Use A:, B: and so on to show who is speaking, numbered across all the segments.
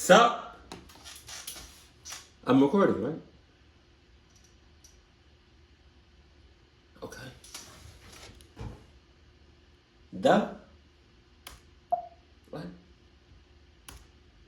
A: Sup? I'm recording, right? Okay. Duh. What?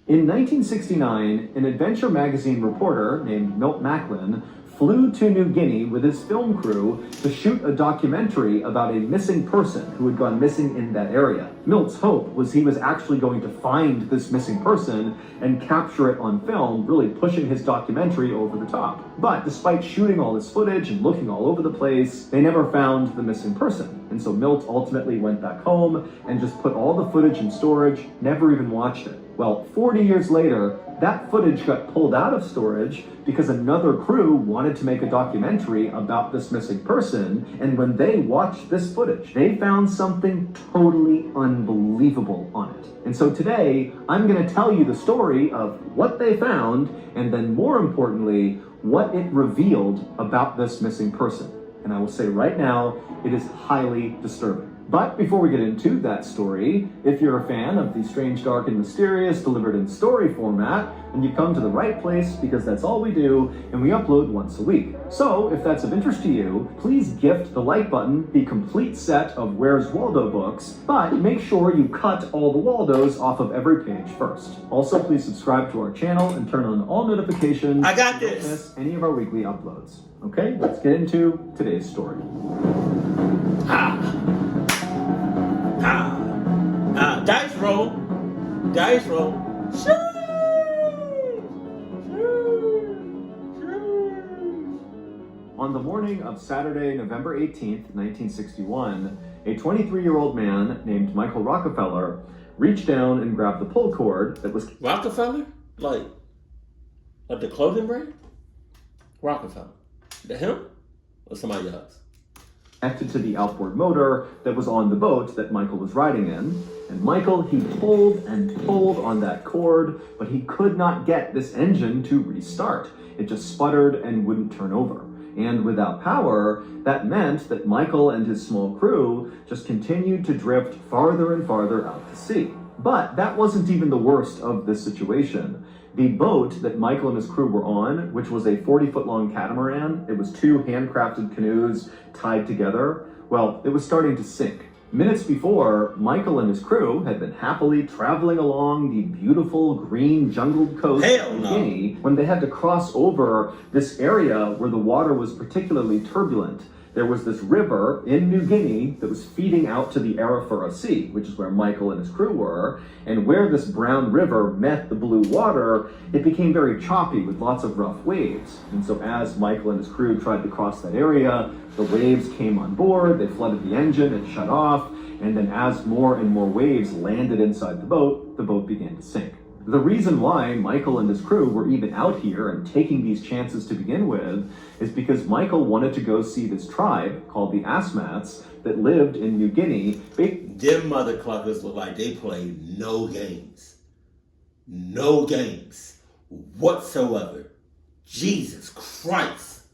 B: In 1969, an adventure magazine reporter named Milt Macklin flew to New Guinea with his film crew to shoot a documentary about a missing person who had gone missing in that area. Milt's hope was he was actually going to find this missing person and capture it on film, really pushing his documentary over the top. But despite shooting all this footage and looking all over the place, they never found the missing person. And so Milt ultimately went back home and just put all the footage in storage, never even watched it. Well, 40 years later, that footage got pulled out of storage because another crew wanted to make a documentary about this missing person, and when they watched this footage, they found something totally unbelievable on it. And so today, I'm going to tell you the story of what they found, and then more importantly, what it revealed about this missing person. And I will say right now, it is highly disturbing. But before we get into that story, if you're a fan of the strange, dark, and mysterious delivered in story format, then you've come to the right place because that's all we do, and we upload once a week. So if that's of interest to you, please gift the like button the complete set of Where's Waldo books, but make sure you cut all the Waldos off of every page first. Also, please subscribe to our channel and turn on all notifications.
A: I got
B: so you
A: this.
B: don't miss any of our weekly uploads. Okay, let's get into today's story.
A: Dice roll. Dice roll.
B: On the morning of Saturday, November 18th, 1961, a 23-year-old man named Michael Rockefeller reached down and grabbed the pull cord that was
A: Rockefeller? Like the clothing brand? Rockefeller. The him? Or somebody else?
B: connected to the outboard motor that was on the boat that Michael was riding in. And Michael, he pulled and pulled on that cord, but he could not get this engine to restart. It just sputtered and wouldn't turn over. And without power, that meant that Michael and his small crew just continued to drift farther and farther out to sea. But that wasn't even the worst of this situation. The boat that Michael and his crew were on, which was a 40-foot-long catamaran, it was two handcrafted canoes tied together, well, it was starting to sink. Minutes before, Michael and his crew had been happily traveling along the beautiful green jungled coast of New Guinea when they had to cross over this area where the water was particularly turbulent. There was this river in New Guinea that was feeding out to the Arafura Sea, which is where Michael and his crew were, and where this brown river met the blue water, it became very choppy with lots of rough waves. And so as Michael and his crew tried to cross that area, the waves came on board, they flooded the engine, it shut off, and then as more and more waves landed inside the boat began to sink. The reason why Michael and his crew were even out here and taking these chances to begin with is because Michael wanted to go see this tribe called the Asmats that lived in New Guinea.
A: Them mother cluckers look like they played no games. No games whatsoever. Jesus Christ.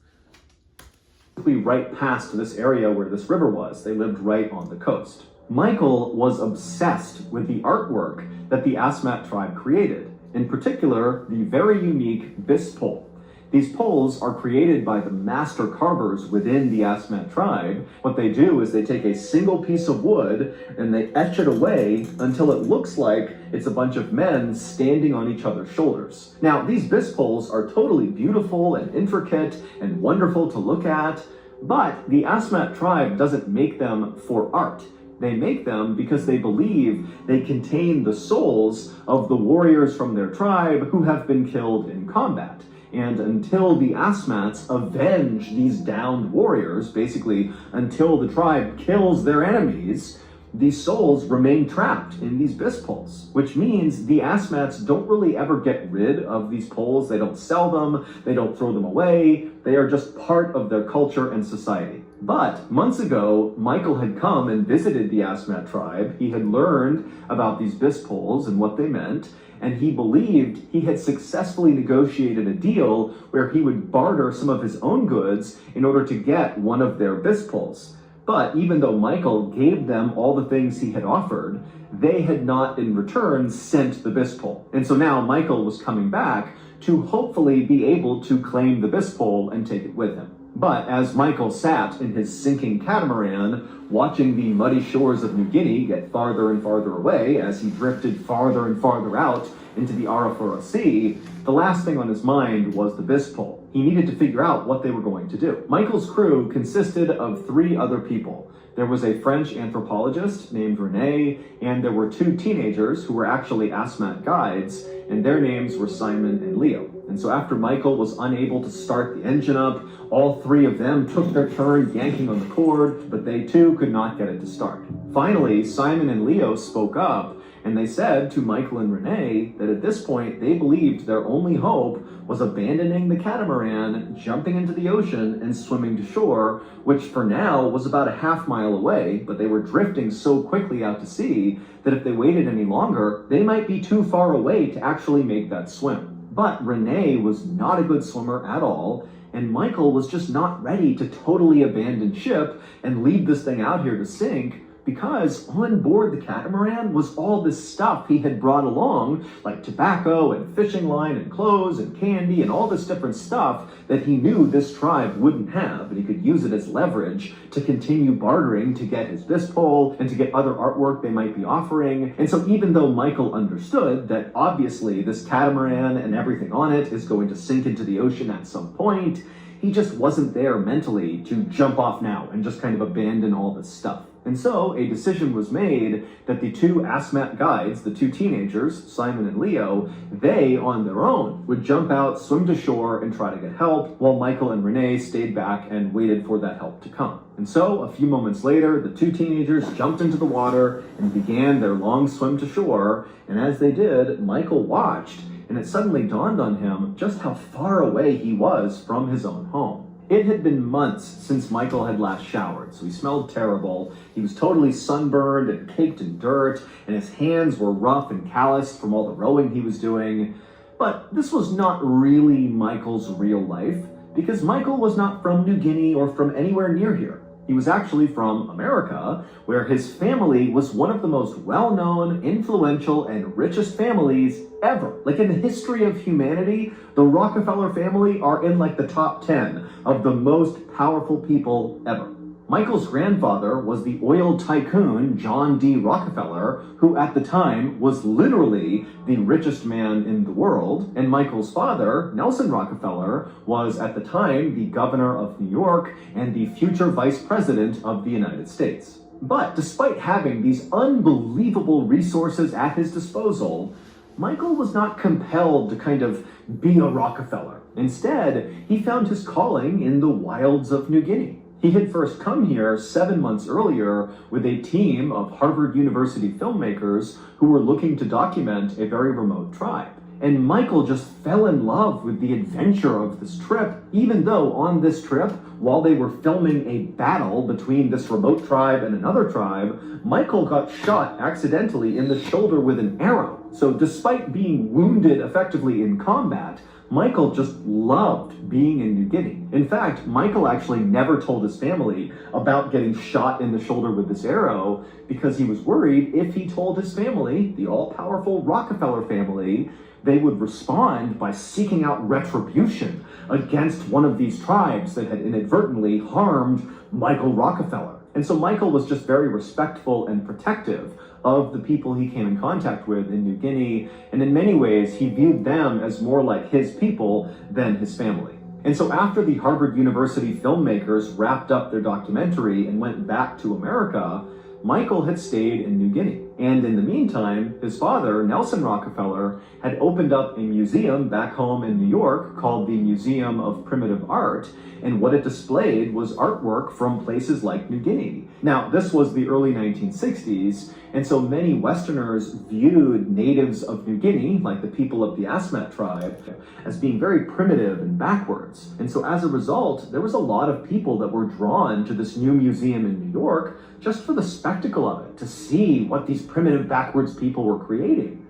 B: Right past this area where this river was. They lived right on the coast. Michael was obsessed with the artwork that the Asmat tribe created, in particular, the very unique bis pole. These poles are created by the master carvers within the Asmat tribe. What they do is they take a single piece of wood and they etch it away until it looks like it's a bunch of men standing on each other's shoulders. Now, these bis poles are totally beautiful and intricate and wonderful to look at, but the Asmat tribe doesn't make them for art. They make them because they believe they contain the souls of the warriors from their tribe who have been killed in combat. And until the Asmats avenge these downed warriors, basically until the tribe kills their enemies, these souls remain trapped in these bis poles, which means the Asmats don't really ever get rid of these poles. They don't sell them, they don't throw them away. They are just part of their culture and society. But months ago, Michael had come and visited the Asmat tribe. He had learned about these bis poles and what they meant, and he believed he had successfully negotiated a deal where he would barter some of his own goods in order to get one of their bis poles. But even though Michael gave them all the things he had offered, they had not in return sent the Bisque pole. And so now Michael was coming back to hopefully be able to claim the Bisque pole and take it with him. But as Michael sat in his sinking catamaran, watching the muddy shores of New Guinea get farther and farther away as he drifted farther and farther out into the Arafura Sea, the last thing on his mind was the Bisque pole. He needed to figure out what they were going to do. Michael's crew consisted of 3 other people. There was a French anthropologist named René, and there were 2 teenagers who were actually asthmatic guides, and their names were Simon and Leo. And so after Michael was unable to start the engine up, all 3 of them took their turn yanking on the cord, but they too could not get it to start. Finally, Simon and Leo spoke up, and they said to Michael and René that at this point they believed their only hope was abandoning the catamaran, jumping into the ocean, and swimming to shore, which for now was about a half-mile away, but they were drifting so quickly out to sea that if they waited any longer, they might be too far away to actually make that swim. But René was not a good swimmer at all, and Michael was just not ready to totally abandon ship and leave this thing out here to sink, because on board the catamaran was all this stuff he had brought along, like tobacco and fishing line and clothes and candy and all this different stuff that he knew this tribe wouldn't have, and he could use it as leverage to continue bartering to get his Bisque pole and to get other artwork they might be offering. And so even though Michael understood that obviously this catamaran and everything on it is going to sink into the ocean at some point, he just wasn't there mentally to jump off now and just kind of abandon all this stuff. And so a decision was made that the 2 asthmatic guides, the 2 teenagers, Simon and Leo, they on their own would jump out, swim to shore, and try to get help, while Michael and René stayed back and waited for that help to come. And so a few moments later, the 2 teenagers jumped into the water and began their long swim to shore. And as they did, Michael watched, and it suddenly dawned on him just how far away he was from his own home. It had been months since Michael had last showered, so he smelled terrible. He was totally sunburned and caked in dirt, and his hands were rough and calloused from all the rowing he was doing. But this was not really Michael's real life, because Michael was not from New Guinea or from anywhere near here. He was actually from America, where his family was one of the most well-known, influential, and richest families ever. Like in the history of humanity, the Rockefeller family are in like the top 10 of the most powerful people ever. Michael's grandfather was the oil tycoon John D. Rockefeller, who at the time was literally the richest man in the world, and Michael's father, Nelson Rockefeller, was at the time the governor of New York and the future vice president of the United States. But despite having these unbelievable resources at his disposal, Michael was not compelled to kind of be a Rockefeller. Instead, he found his calling in the wilds of New Guinea. He had first come here 7 months earlier with a team of Harvard University filmmakers who were looking to document a very remote tribe. And Michael just fell in love with the adventure of this trip, even though on this trip, while they were filming a battle between this remote tribe and another tribe, Michael got shot accidentally in the shoulder with an arrow. So despite being wounded effectively in combat, Michael just loved being in New Guinea. In fact, Michael actually never told his family about getting shot in the shoulder with this arrow because he was worried if he told his family, the all-powerful Rockefeller family, they would respond by seeking out retribution against one of these tribes that had inadvertently harmed Michael Rockefeller. And so Michael was just very respectful and protective of the people he came in contact with in New Guinea, and in many ways he viewed them as more like his people than his family. And so after the Harvard University filmmakers wrapped up their documentary and went back to America, Michael had stayed in New Guinea. And in the meantime, his father, Nelson Rockefeller, had opened up a museum back home in New York called the Museum of Primitive Art, and what it displayed was artwork from places like New Guinea. Now, this was the early 1960s, and so many Westerners viewed natives of New Guinea, like the people of the Asmat tribe, as being very primitive and backwards. And so as a result, there was a lot of people that were drawn to this new museum in New York just for the spectacle of it, to see what these primitive backwards people were creating.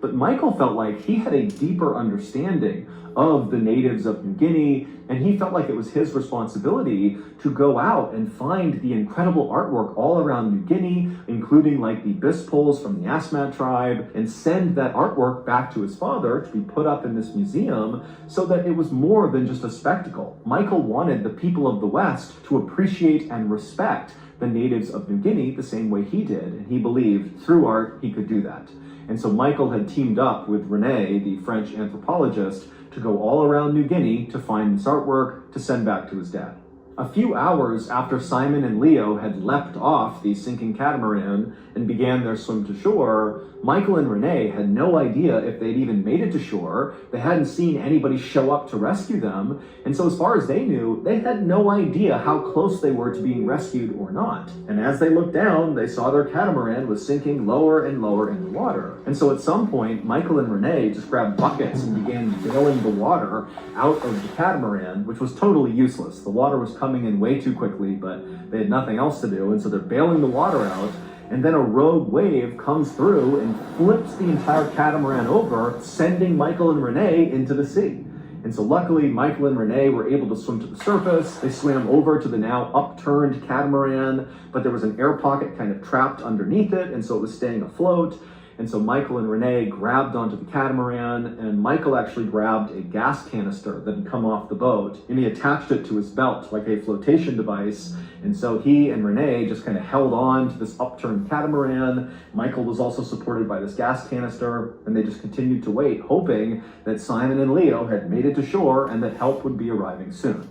B: But Michael felt like he had a deeper understanding of the natives of New Guinea, and he felt like it was his responsibility to go out and find the incredible artwork all around New Guinea, including like the bis poles from the Asmat tribe, and send that artwork back to his father to be put up in this museum so that it was more than just a spectacle. Michael wanted the people of the West to appreciate and respect the natives of New Guinea the same way he did, and he believed through art he could do that. And so Michael had teamed up with Rene, the French anthropologist, to go all around New Guinea to find this artwork to send back to his dad. A few hours after Simon and Leo had leapt off the sinking catamaran and began their swim to shore, Michael and Rene had no idea if they'd even made it to shore. They hadn't seen anybody show up to rescue them, and so as far as they knew, they had no idea how close they were to being rescued or not. And as they looked down, they saw their catamaran was sinking lower and lower in the water. And so at some point, Michael and Rene just grabbed buckets and began bailing the water out of the catamaran, which was totally useless. The water was coming in way too quickly, but they had nothing else to do, and so they're bailing the water out. And then a rogue wave comes through and flips the entire catamaran over, sending Michael and Rene into the sea. And so luckily, Michael and Rene were able to swim to the surface. They swam over to the now upturned catamaran, but there was an air pocket kind of trapped underneath it, and so it was staying afloat. And so Michael and Rene grabbed onto the catamaran, and Michael actually grabbed a gas canister that had come off the boat, and he attached it to his belt like a flotation device. And so he and Rene just kind of held on to this upturned catamaran. Michael was also supported by this gas canister, and they just continued to wait, hoping that Simon and Leo had made it to shore and that help would be arriving soon.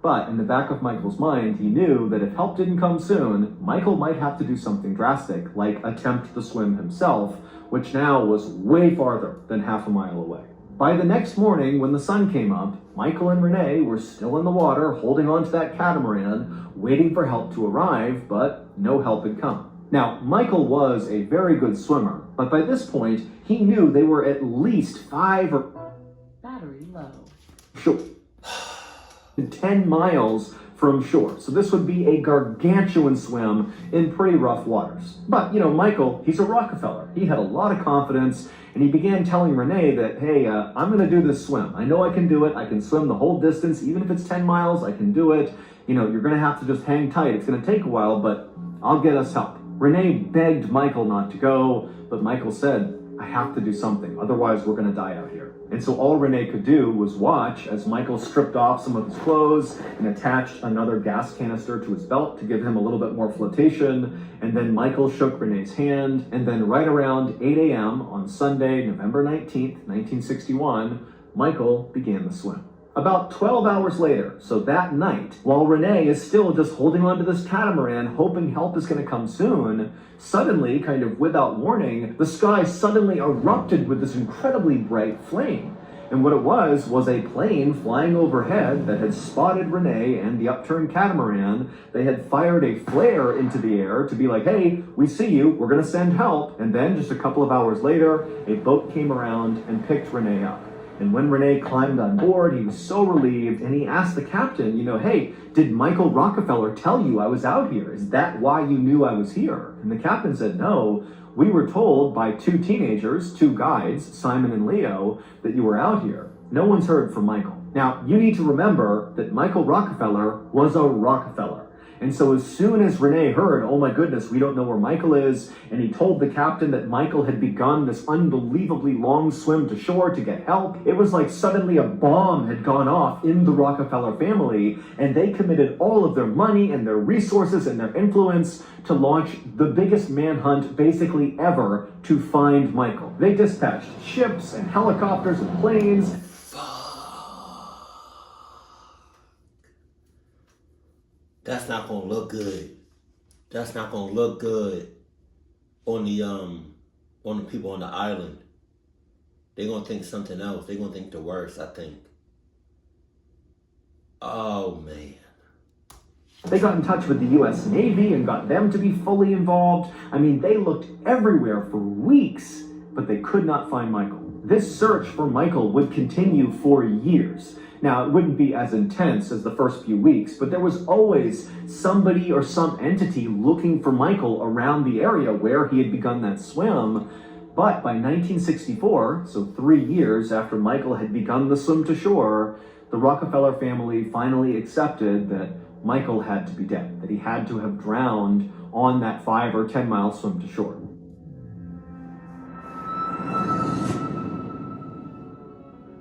B: But in the back of Michael's mind, he knew that if help didn't come soon, Michael might have to do something drastic, like attempt the swim himself, which now was way farther than half a mile away. By the next morning, when the sun came up, Michael and Rene were still in the water, holding onto that catamaran, waiting for help to arrive, but no help had come. Now, Michael was a very good swimmer, but by this point, he knew they were at least 5 or...
C: Battery low.
B: Sure. 10 miles from shore. So this would be a gargantuan swim in pretty rough waters. But, you know, Michael, he's a Rockefeller. He had a lot of confidence, and he began telling Rene that, hey, I'm going to do this swim. I know I can do it. I can swim the whole distance. Even if it's 10 miles, I can do it. You know, you're going to have to just hang tight. It's going to take a while, but I'll get us help. Rene begged Michael not to go, but Michael said, I have to do something. Otherwise, we're going to die out here. And so all Rene could do was watch as Michael stripped off some of his clothes and attached another gas canister to his belt to give him a little bit more flotation. And then Michael shook Rene's hand. And then right around 8 a.m. on Sunday, November 19th, 1961, Michael began the swim. About 12 hours later, so that night, while Rene is still just holding onto this catamaran, hoping help is going to come soon, suddenly, kind of without warning, the sky suddenly erupted with this incredibly bright flame. And what it was a plane flying overhead that had spotted Rene and the upturned catamaran. They had fired a flare into the air to be like, hey, we see you, we're going to send help. And then just a couple of hours later, a boat came around and picked Rene up. And when Rene climbed on board, he was so relieved, and he asked the captain, you know, hey, did Michael Rockefeller tell you I was out here? Is that why you knew I was here? And the captain said, no, we were told by 2 teenagers, 2 guides, Simon and Leo, that you were out here. No one's heard from Michael. Now, you need to remember that Michael Rockefeller was a Rockefeller. And so as soon as Rene heard, oh my goodness, we don't know where Michael is, and he told the captain that Michael had begun this unbelievably long swim to shore to get help, it was like suddenly a bomb had gone off in the Rockefeller family, and they committed all of their money and their resources and their influence to launch the biggest manhunt basically ever to find Michael. They dispatched ships and helicopters and planes.
A: That's not gonna look good. That's not gonna look good on the people on the island. They're gonna think something else. They're gonna think the worst, I think. Oh man.
B: They got in touch with the US Navy and got them to be fully involved. I mean, they looked everywhere for weeks, but they could not find Michael. This search for Michael would continue for years. Now, it wouldn't be as intense as the first few weeks, but there was always somebody or some entity looking for Michael around the area where he had begun that swim. But by 1964, so 3 years after Michael had begun the swim to shore, the Rockefeller family finally accepted that Michael had to be dead, that he had to have drowned on that 5 or 10 mile swim to shore.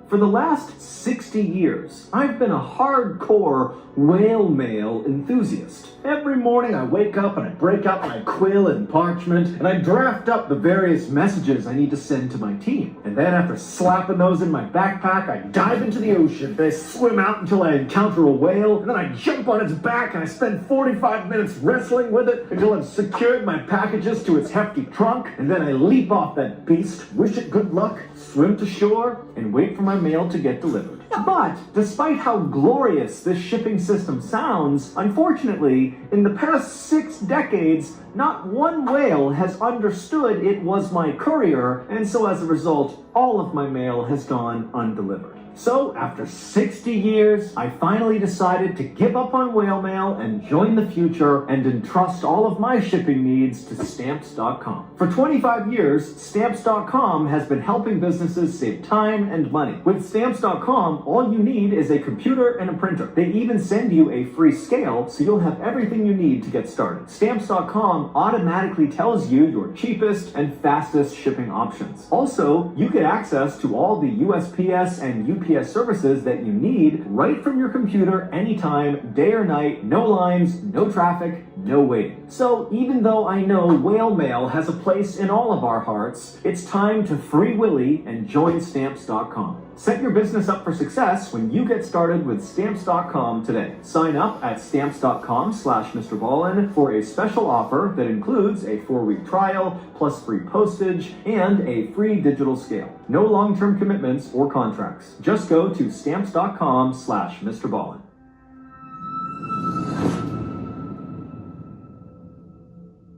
B: For the last 60 years, I've been a hardcore whale mail enthusiast. Every morning I wake up and I break out my quill and parchment and I draft up the various messages I need to send to my team. And then after slapping those in my backpack, I dive into the ocean and I swim out until I encounter a whale, and then I jump on its back and I spend 45 minutes wrestling with it until I've secured my packages to its hefty trunk, and then I leap off that beast, wish it good luck, swim to shore, and wait for my mail to get delivered. But despite how glorious this shipping system sounds, unfortunately, in the past 6 decades, not one whale has understood it was my courier, and so as a result, all of my mail has gone undelivered. So, after 60 years, I finally decided to give up on whale mail and join the future and entrust all of my shipping needs to Stamps.com. For 25 years, Stamps.com has been helping businesses save time and money. With Stamps.com, all you need is a computer and a printer. They even send you a free scale, so you'll have everything you need to get started. Stamps.com automatically tells you your cheapest and fastest shipping options. Also, you get access to all the USPS and UPS services that you need right from your computer anytime, day or night, no lines, no traffic, no waiting. So even though I know whale mail has a place in all of our hearts, it's time to free Willy and join Stamps.com. Set your business up for success when you get started with Stamps.com today. Sign up at Stamps.com/Mr. Ballin for a special offer that includes a 4-week trial, plus free postage, and a free digital scale. No long-term commitments or contracts. Just go to Stamps.com/Mr. Ballin.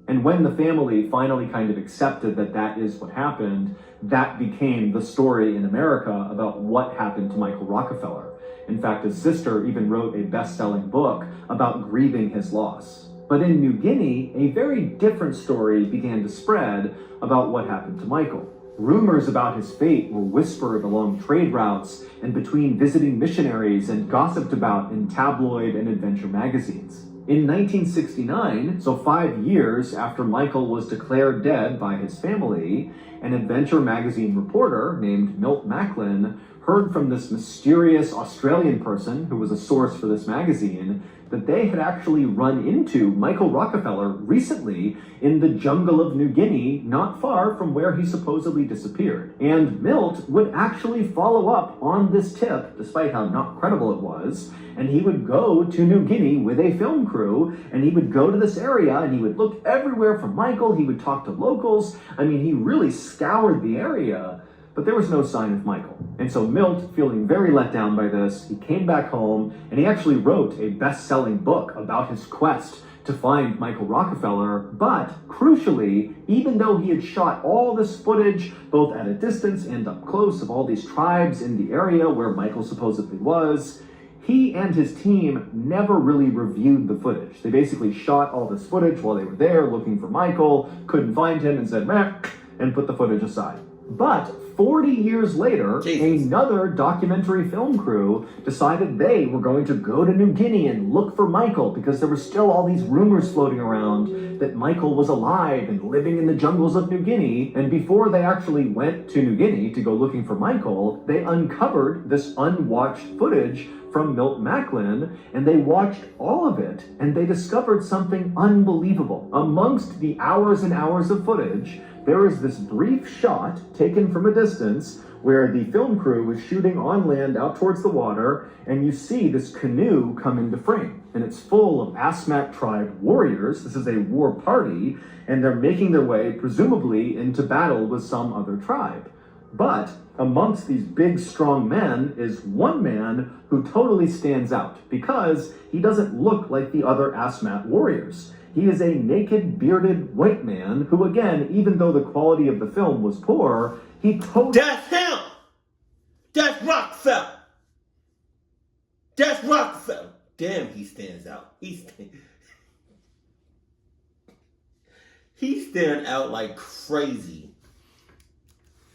B: And when the family finally kind of accepted that that is what happened, that became the story in America about what happened to Michael Rockefeller. In fact, his sister even wrote a best-selling book about grieving his loss. But in New Guinea, a very different story began to spread about what happened to Michael. Rumors about his fate were whispered along trade routes and between visiting missionaries and gossiped about in tabloid and adventure magazines. In 1969, so 5 years after Michael was declared dead by his family, an adventure magazine reporter named Milt Macklin heard from this mysterious Australian person who was a source for this magazine that they had actually run into Michael Rockefeller recently in the jungle of New Guinea, not far from where he supposedly disappeared. And Milt would actually follow up on this tip, despite how not credible it was, and he would go to New Guinea with a film crew, and he would go to this area, and he would look everywhere for Michael, he would talk to locals. I mean, he really scoured the area, but there was no sign of Michael. And so Milt, feeling very let down by this, he came back home and he actually wrote a best-selling book about his quest to find Michael Rockefeller. But crucially, even though he had shot all this footage, both at a distance and up close, of all these tribes in the area where Michael supposedly was, he and his team never really reviewed the footage. They basically shot all this footage while they were there looking for Michael, couldn't find him, and said, meh, and put the footage aside. But 40 years later, another documentary film crew decided they were going to go to New Guinea and look for Michael, because there were still all these rumors floating around that Michael was alive and living in the jungles of New Guinea. And before they actually went to New Guinea to go looking for Michael, they uncovered this unwatched footage from Milt Macklin, and they watched all of it, and they discovered something unbelievable. Amongst the hours and hours of footage, there is this brief shot taken from a distance where the film crew was shooting on land out towards the water, and you see this canoe come into frame. And it's full of Asmat tribe warriors. This is a war party, and they're making their way, presumably, into battle with some other tribe. But amongst these big, strong men is one man who totally stands out because he doesn't look like the other Asmat warriors. He is a naked, bearded white man who, again, even though the quality of the film was poor, he posed...
A: That's him! That's Rockefeller! That's Rockefeller! Damn, he stands out. He stands out like crazy.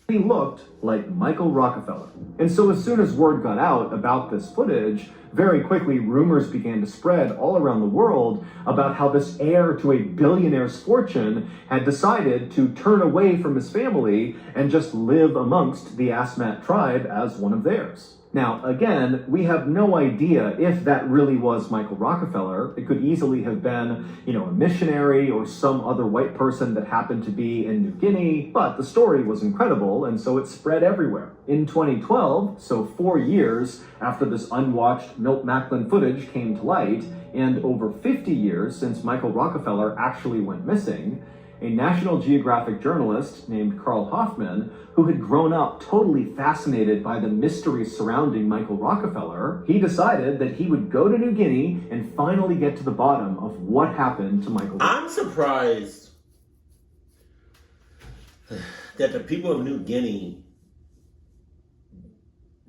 B: He looked like Michael Rockefeller. And so as soon as word got out about this footage, very quickly rumors began to spread all around the world about how this heir to a billionaire's fortune had decided to turn away from his family and just live amongst the Asmat tribe as one of theirs. Now, again, we have no idea if that really was Michael Rockefeller. It could easily have been, a missionary or some other white person that happened to be in New Guinea, but the story was incredible, and so it spread everywhere. In 2012, so 4 years after this unwatched Milt Macklin footage came to light, and over 50 years since Michael Rockefeller actually went missing, a National Geographic journalist named Carl Hoffman, who had grown up totally fascinated by the mystery surrounding Michael Rockefeller, he decided that he would go to New Guinea and finally get to the bottom of what happened to Michael Rockefeller.
A: I'm surprised that the people of New Guinea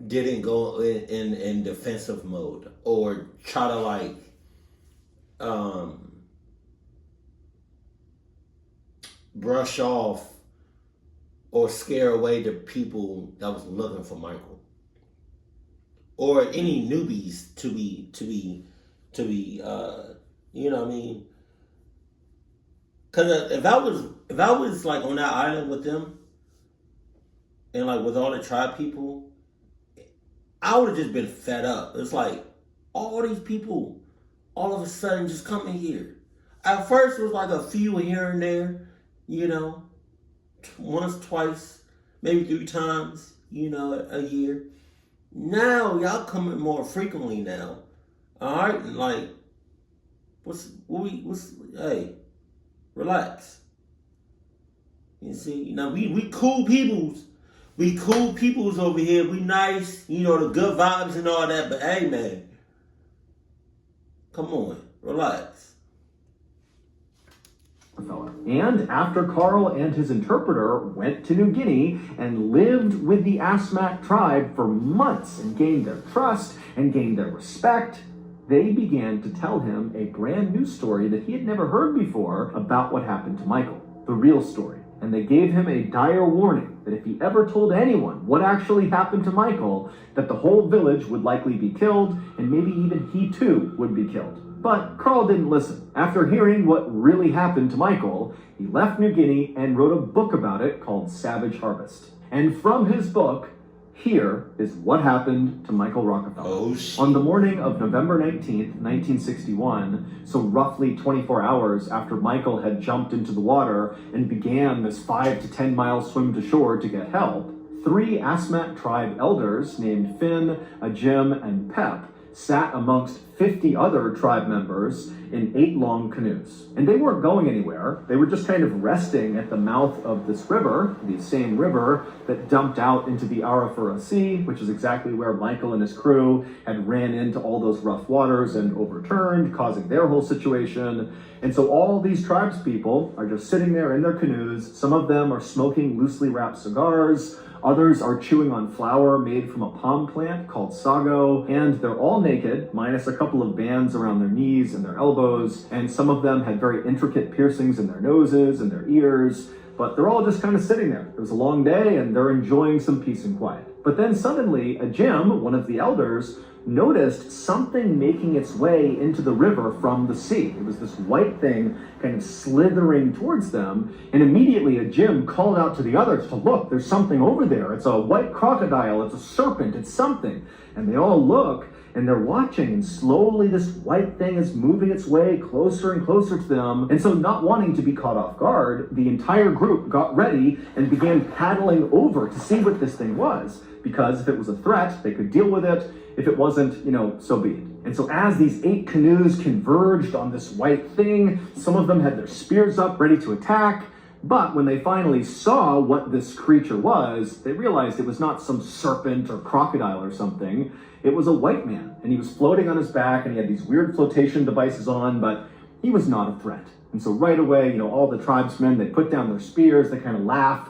A: didn't go in defensive mode or try to brush off or scare away the people that was looking for Michael, or any newbies to be you know what I mean? Because if I was like on that island with them and like with all the tribe people, I would have just been fed up. It's like all these people all of a sudden just coming here. At first it was like a few here and there, once, twice, maybe 3 times, a year. Now y'all coming more frequently now. All right, like, hey, relax. You see, we cool peoples. We cool peoples over here. We nice, the good vibes and all that. But hey, man, come on, relax.
B: And after Carl and his interpreter went to New Guinea and lived with the Asmat tribe for months and gained their trust and gained their respect, they began to tell him a brand new story that he had never heard before about what happened to Michael, the real story. And they gave him a dire warning that if he ever told anyone what actually happened to Michael, that the whole village would likely be killed, and maybe even he too would be killed. But Carl didn't listen. After hearing what really happened to Michael, he left New Guinea and wrote a book about it called Savage Harvest. And from his book, here is what happened to Michael Rockefeller.
A: Oh, shit.
B: On the morning of November 19th, 1961, so roughly 24 hours after Michael had jumped into the water and began this 5 to 10 mile swim to shore to get help, 3 Asmat tribe elders named Finn, Jim, and Pep sat amongst 50 other tribe members in 8 long canoes. And they weren't going anywhere. They were just kind of resting at the mouth of this river, the same river that dumped out into the Arafura Sea, which is exactly where Michael and his crew had ran into all those rough waters and overturned, causing their whole situation. And so all these tribes people are just sitting there in their canoes. Some of them are smoking loosely wrapped cigars. Others are chewing on flour made from a palm plant called sago, and they're all naked, minus a couple of bands around their knees and their elbows, and some of them had very intricate piercings in their noses and their ears, but they're all just kind of sitting there. It was a long day, and they're enjoying some peace and quiet. But then suddenly, Jim, one of the elders, noticed something making its way into the river from the sea. It was this white thing kind of slithering towards them, and immediately Jim called out to the others to look, there's something over there. It's a white crocodile, it's a serpent, it's something. And they all look, and they're watching, and slowly this white thing is moving its way closer and closer to them. And so, not wanting to be caught off guard, the entire group got ready and began paddling over to see what this thing was, because if it was a threat, they could deal with it. If it wasn't, so be it. And so as these 8 canoes converged on this white thing, some of them had their spears up ready to attack. But when they finally saw what this creature was, they realized it was not some serpent or crocodile or something. It was a white man, and he was floating on his back, and he had these weird flotation devices on, but he was not a threat. And so right away, all the tribesmen, they put down their spears, they kind of laugh,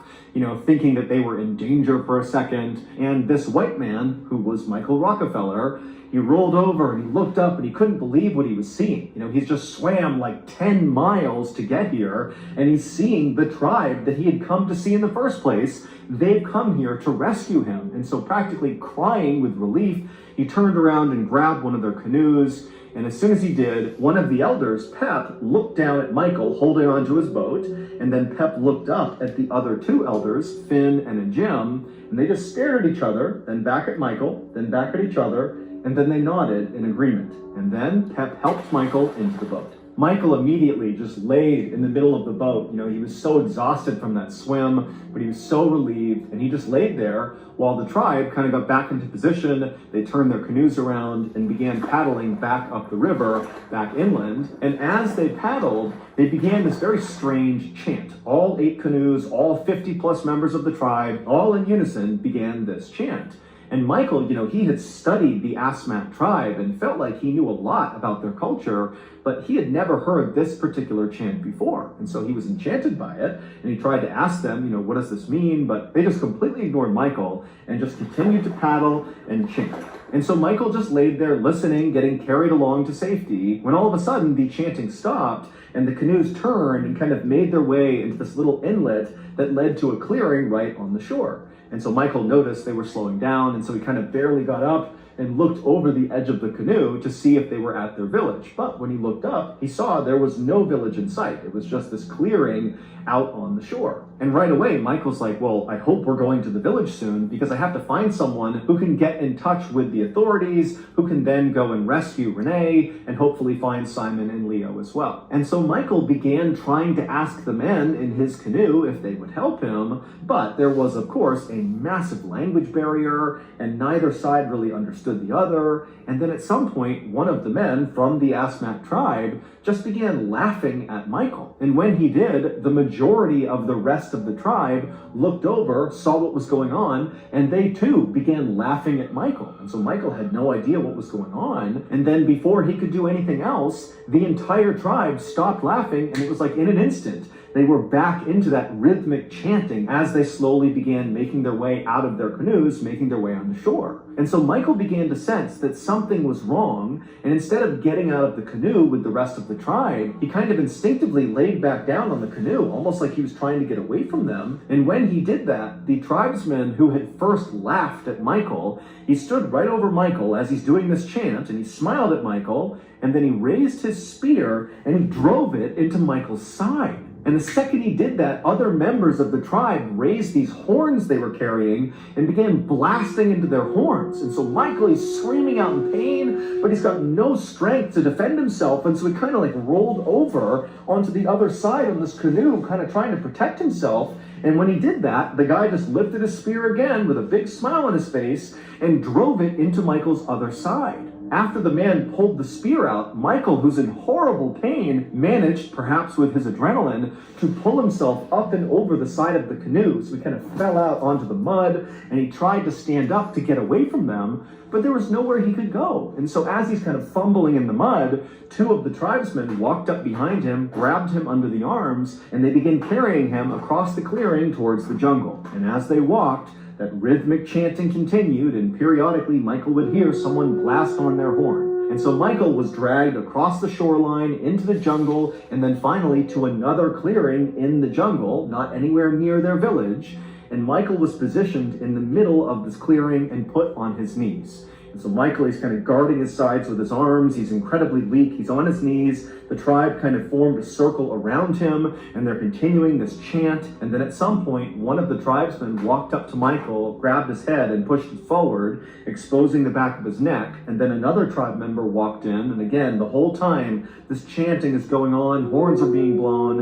B: thinking that they were in danger for a second. And this white man, who was Michael Rockefeller, he rolled over and he looked up and he couldn't believe what he was seeing. He's just swam like 10 miles to get here, and he's seeing the tribe that he had come to see in the first place. They've come here to rescue him. And so, practically crying with relief, he turned around and grabbed one of their canoes. And as soon as he did, one of the elders, Pep, looked down at Michael holding onto his boat, and then Pep looked up at the other two elders, Finn and Jim, and they just stared at each other, then back at Michael, then back at each other, and then they nodded in agreement. And then Pep helped Michael into the boat. Michael immediately just laid in the middle of the boat. He was so exhausted from that swim, but he was so relieved, and he just laid there while the tribe kind of got back into position. They turned their canoes around and began paddling back up the river, back inland. And as they paddled, they began this very strange chant. All 8 canoes, all 50 plus members of the tribe, all in unison began this chant. And Michael, he had studied the Asmat tribe and felt like he knew a lot about their culture, but he had never heard this particular chant before. And so he was enchanted by it, and he tried to ask them, what does this mean? But they just completely ignored Michael and just continued to paddle and chant. And so Michael just laid there listening, getting carried along to safety, when all of a sudden the chanting stopped and the canoes turned and kind of made their way into this little inlet that led to a clearing right on the shore. And so Michael noticed they were slowing down, and so he kind of barely got up and looked over the edge of the canoe to see if they were at their village. But when he looked up, he saw there was no village in sight. It was just this clearing out on the shore. And right away, Michael's like, well, I hope we're going to the village soon, because I have to find someone who can get in touch with the authorities, who can then go and rescue Renee and hopefully find Simon and Leo as well. And so Michael began trying to ask the men in his canoe if they would help him, but there was, of course, a massive language barrier, and neither side really understood the other. And then at some point, one of the men from the Asmat tribe just began laughing at Michael. And when he did, the majority of the rest of the tribe looked over, saw what was going on, and they too began laughing at Michael. And so Michael had no idea what was going on. And then before he could do anything else, the entire tribe stopped laughing, and it was like in an instant, they were back into that rhythmic chanting as they slowly began making their way out of their canoes, making their way on the shore. And so Michael began to sense that something was wrong, and instead of getting out of the canoe with the rest of the tribe, he kind of instinctively laid back down on the canoe, almost like he was trying to get away from them. And when he did that, the tribesman who had first laughed at Michael, he stood right over Michael as he's doing this chant, and he smiled at Michael, and then he raised his spear and he drove it into Michael's side. And the second he did that, other members of the tribe raised these horns they were carrying and began blasting into their horns. And so Michael is screaming out in pain, but he's got no strength to defend himself. And so he kind of like rolled over onto the other side of this canoe, kind of trying to protect himself. And when he did that, the guy just lifted his spear again with a big smile on his face and drove it into Michael's other side. After the man pulled the spear out, Michael, who's in horrible pain, managed, perhaps with his adrenaline, to pull himself up and over the side of the canoe. So he kind of fell out onto the mud, and he tried to stand up to get away from them, but there was nowhere he could go. And so as he's kind of fumbling in the mud, 2 of the tribesmen walked up behind him, grabbed him under the arms, and they began carrying him across the clearing towards the jungle. And as they walked, that rhythmic chanting continued, and periodically Michael would hear someone blast on their horn. And so Michael was dragged across the shoreline into the jungle, and then finally to another clearing in the jungle, not anywhere near their village. And Michael was positioned in the middle of this clearing and put on his knees. And so Michael is kind of guarding his sides with his arms. He's incredibly weak. He's on his knees. The tribe kind of formed a circle around him, and they're continuing this chant. And then at some point, one of the tribesmen walked up to Michael, grabbed his head, and pushed it forward, exposing the back of his neck. And then another tribe member walked in. And again, the whole time, this chanting is going on. Horns are being blown.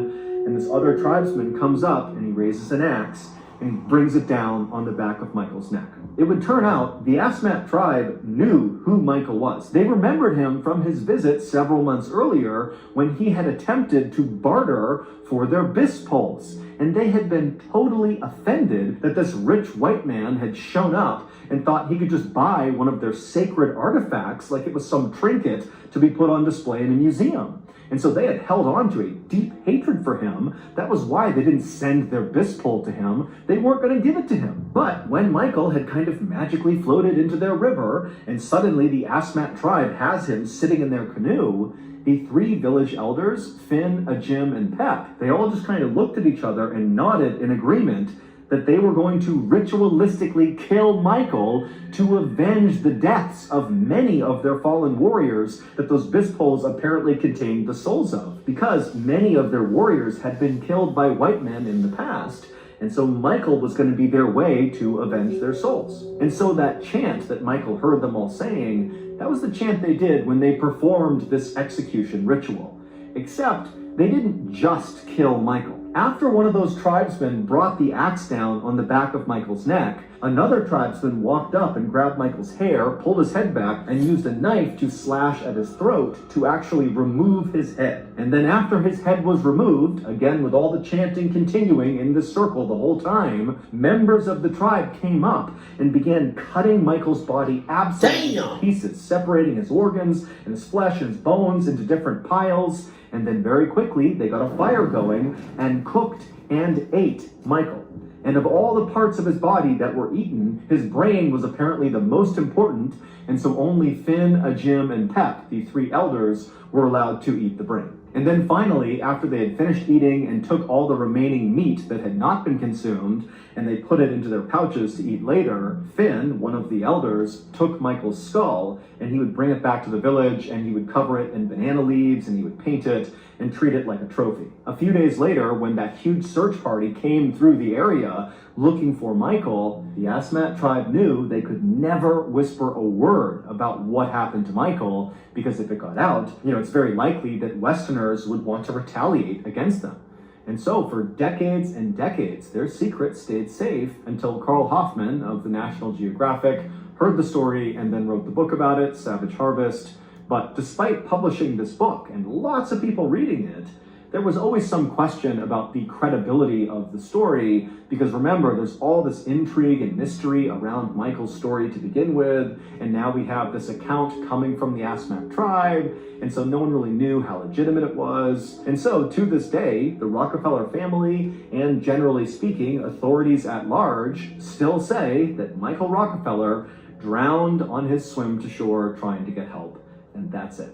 B: And this other tribesman comes up, and he raises an axe, and he brings it down on the back of Michael's neck. It would turn out the Asmat tribe knew who Michael was. They remembered him from his visit several months earlier when he had attempted to barter for their bis poles. And they had been totally offended that this rich white man had shown up and thought he could just buy one of their sacred artifacts like it was some trinket to be put on display in a museum. And so they had held on to a deep hatred for him. That was why they didn't send their bis pole to him. They weren't going to give it to him. But when Michael had kind of magically floated into their river, and suddenly the Asmat tribe has him sitting in their canoe, the three village elders, Finn, Ajim, and Pep, they all just kind of looked at each other and nodded in agreement that they were going to ritualistically kill Michael to avenge the deaths of many of their fallen warriors that those bis poles apparently contained the souls of, because many of their warriors had been killed by white men in the past. And so Michael was going to be their way to avenge their souls. And so that chant that Michael heard them all saying, that was the chant they did when they performed this execution ritual. Except they didn't just kill Michael. After one of those tribesmen brought the axe down on the back of Michael's neck, another tribesman walked up and grabbed Michael's hair, pulled his head back, and used a knife to slash at his throat to actually remove his head. And then after his head was removed, again with all the chanting continuing in this circle the whole time, members of the tribe came up and began cutting Michael's body absolutely to pieces, separating his organs and his flesh and his bones into different piles. And then very quickly, they got a fire going and cooked and ate Michael. And of all the parts of his body that were eaten, his brain was apparently the most important, and so only Finn, Ajim, and Pep, the three elders, were allowed to eat the brain. And then finally, after they had finished eating and took all the remaining meat that had not been consumed, and they put it into their pouches to eat later, Finn, one of the elders, took Michael's skull, and he would bring it back to the village, and he would cover it in banana leaves, and he would paint it, and treat it like a trophy. A few days later, when that huge search party came through the area looking for Michael, the Asmat tribe knew they could never whisper a word about what happened to Michael, because if it got out, it's very likely that Westerners would want to retaliate against them. And so for decades and decades, their secret stayed safe until Carl Hoffman of the National Geographic heard the story and then wrote the book about it, Savage Harvest. But despite publishing this book and lots of people reading it, there was always some question about the credibility of the story, because remember, there's all this intrigue and mystery around Michael's story to begin with, and now we have this account coming from the Asmat tribe, and so no one really knew how legitimate it was. And so to this day, the Rockefeller family, and generally speaking, authorities at large, still say that Michael Rockefeller drowned on his swim to shore trying to get help, and that's it.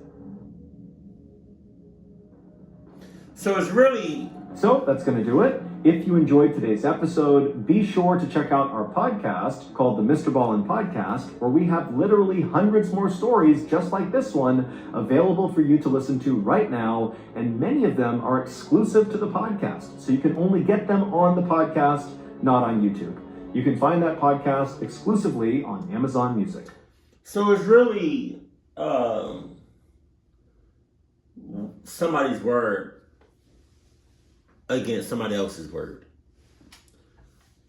A: So it's really...
B: So that's going to do it. If you enjoyed today's episode, be sure to check out our podcast called the Mr. Ballin Podcast, where we have literally hundreds more stories just like this one available for you to listen to right now, and many of them are exclusive to the podcast, so you can only get them on the podcast, not on YouTube. You can find that podcast exclusively on Amazon Music.
A: So it's really somebody's word against somebody else's word.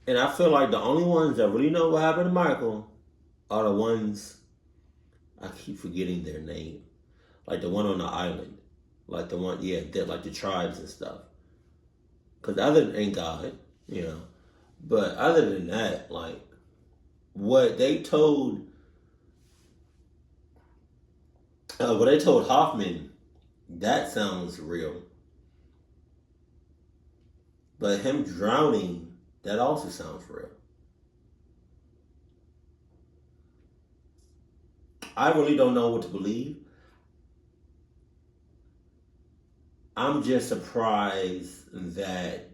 A: And I feel like the only ones that really know what happened to Michael are the ones, I keep forgetting their name, like the one on the island, like the one, like the tribes and stuff. Because other than God, but other than that, like what they told Hoffman, that sounds real. But him drowning, that also sounds real. I really don't know what to believe. I'm just surprised that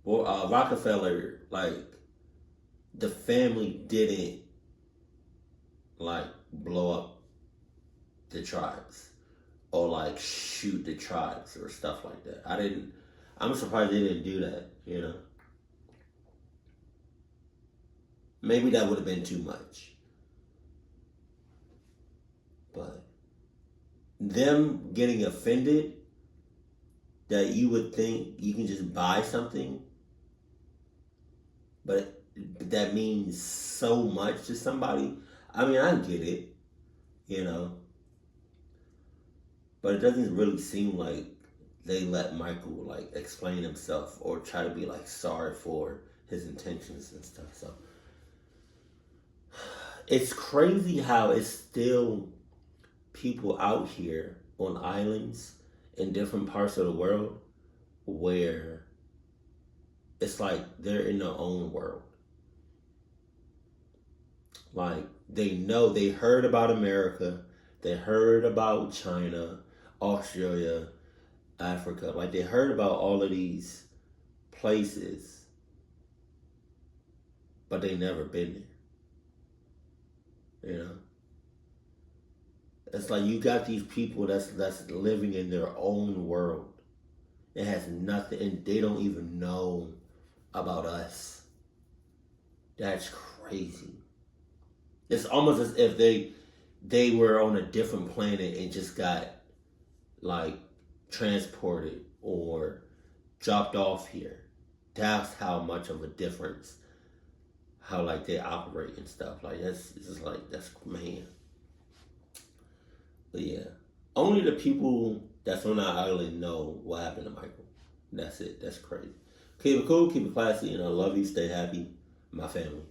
A: Rockefeller, like, the family didn't, like, blow up the tribes. Or like shoot the tribes or stuff like that. I'm surprised they didn't do that, Maybe that would have been too much. But them getting offended that you would think you can just buy something, but that means so much to somebody. I mean, I get it, But it doesn't really seem like they let Michael like explain himself or try to be like sorry for his intentions and stuff. So it's crazy how it's still people out here on islands in different parts of the world where it's like they're in their own world. Like they heard about America, they heard about China, Australia, Africa. Like they heard about all of these places, but they never been there. You know? It's like you got these people that's living in their own world. It has nothing, and they don't even know about us. That's crazy. It's almost as if they were on a different planet and just got like transported or dropped off here. That's how much of a difference how like they operate and stuff. Like that's just like that's man. But yeah. Only the people that's on our island know what happened to Michael. That's it. That's crazy. Keep it cool, keep it classy, and I love you. Stay happy. My family.